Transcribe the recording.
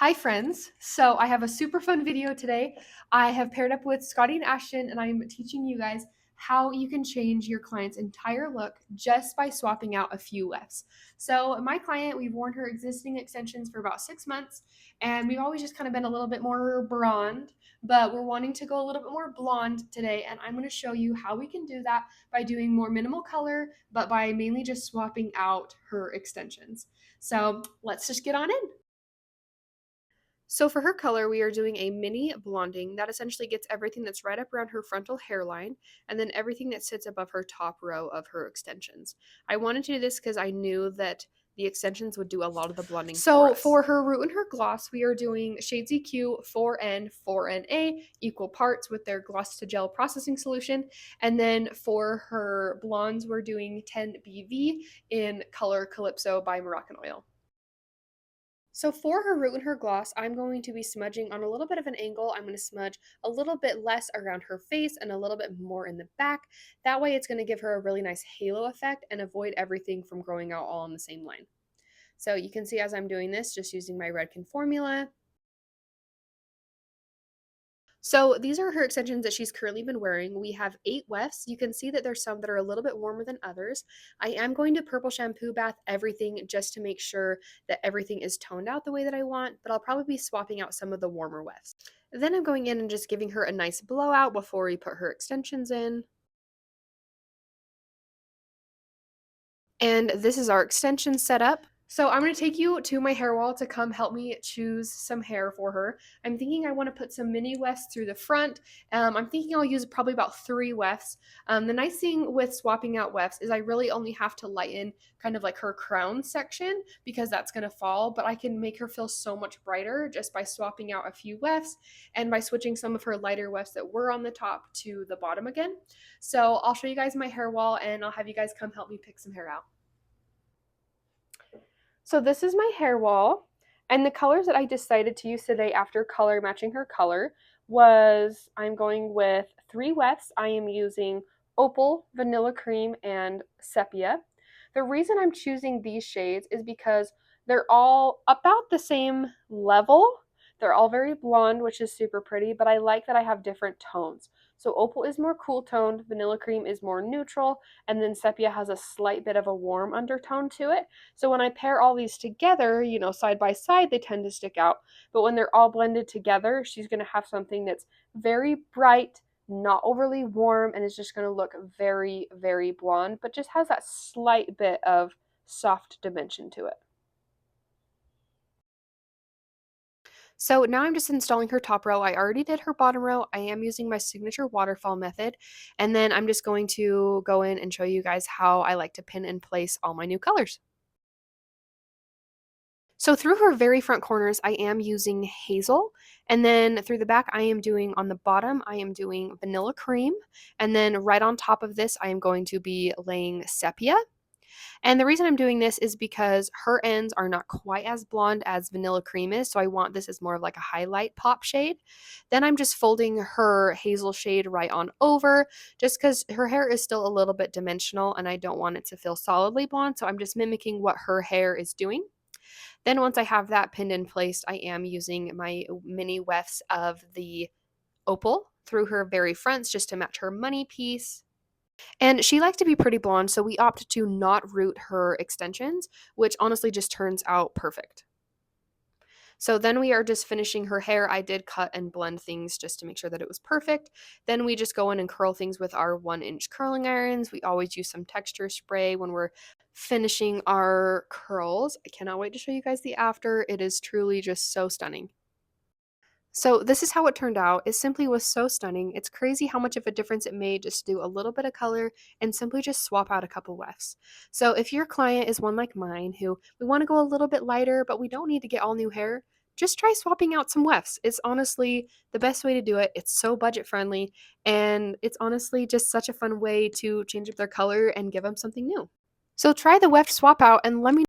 Hi friends, so I have a super fun video today. I have paired up with Scottie Ashton and I'm teaching you guys how you can change your client's entire look just by swapping out a few wefts. So my client, we've worn her existing extensions for about 6 months and we've always just kind of been a little bit more blonde, but we're wanting to go a little bit more blonde today, and I'm going to show you how we can do that by doing more minimal color, but by mainly just swapping out her extensions. So let's just get on in. So for her color, we are doing a mini blonding that essentially gets everything that's right up around her frontal hairline and then everything that sits above her top row of her extensions. I wanted to do this because I knew that the extensions would do a lot of the blonding for us. For her root and her gloss, we are doing Shades EQ 4N, 4NA, equal parts with their gloss to gel processing solution. And then for her blondes, we're doing 10BV in color Calypso by Moroccan Oil. So for her root and her gloss, I'm going to be smudging on a little bit of an angle. I'm going to smudge a little bit less around her face and a little bit more in the back. That way it's going to give her a really nice halo effect and avoid everything from growing out all on the same line. So you can see as I'm doing this, just using my Redken formula. So these are her extensions that she's currently been wearing. We have 8 wefts. You can see that there's some that are a little bit warmer than others. I am going to purple shampoo bath everything just to make sure that everything is toned out the way that I want, but I'll probably be swapping out some of the warmer wefts. Then I'm going in and just giving her a nice blowout before we put her extensions in. And this is our extension setup. So I'm going to take you to my hair wall to come help me choose some hair for her. I'm thinking I want to put some mini wefts through the front. I'm thinking I'll use probably about 3 wefts. The nice thing with swapping out wefts is I really only have to lighten kind of like her crown section because that's going to fall, but I can make her feel so much brighter just by swapping out a few wefts and by switching some of her lighter wefts that were on the top to the bottom again. So I'll show you guys my hair wall and I'll have you guys come help me pick some hair out. So this is my hair wall, and the colors that I decided to use today after color matching her color was I'm going with 3 wefts. I am using Opal, Vanilla Cream, and Sepia. The reason I'm choosing these shades is because they're all about the same level. They're all very blonde, which is super pretty, but I like that I have different tones. So Opal is more cool toned, Vanilla Cream is more neutral, and then Sepia has a slight bit of a warm undertone to it. So when I pair all these together, side by side, they tend to stick out. But when they're all blended together, she's going to have something that's very bright, not overly warm, and is just going to look very, very blonde, but just has that slight bit of soft dimension to it. So now I'm just installing her top row. I already did her bottom row. I am using my signature waterfall method. And then I'm just going to go in and show you guys how I like to pin and place all my new colors. So through her very front corners, I am using hazel, and then through the back, I am doing on the bottom, I am doing vanilla cream, and then right on top of this, I am going to be laying sepia. And the reason I'm doing this is because her ends are not quite as blonde as vanilla cream is, so I want this as more of like a highlight pop shade. Then I'm just folding her hazel shade right on over, just because her hair is still a little bit dimensional and I don't want it to feel solidly blonde, so I'm just mimicking what her hair is doing. Then once I have that pinned in place, I am using my mini wefts of the opal through her very fronts just to match her money piece. And she likes to be pretty blonde, so we opt to not root her extensions, which honestly just turns out perfect. So then we are just finishing her hair. I did cut and blend things just to make sure that it was perfect. Then we just go in and curl things with our 1-inch curling irons. We always use some texture spray when we're finishing our curls. I cannot wait to show you guys the after. It is truly just so stunning. So this is how it turned out. It simply was so stunning. It's crazy how much of a difference it made just to do a little bit of color and simply just swap out a couple wefts. So if your client is one like mine who we want to go a little bit lighter, but we don't need to get all new hair, just try swapping out some wefts. It's honestly the best way to do it. It's so budget friendly, and it's honestly just such a fun way to change up their color and give them something new. So try the weft swap out and let me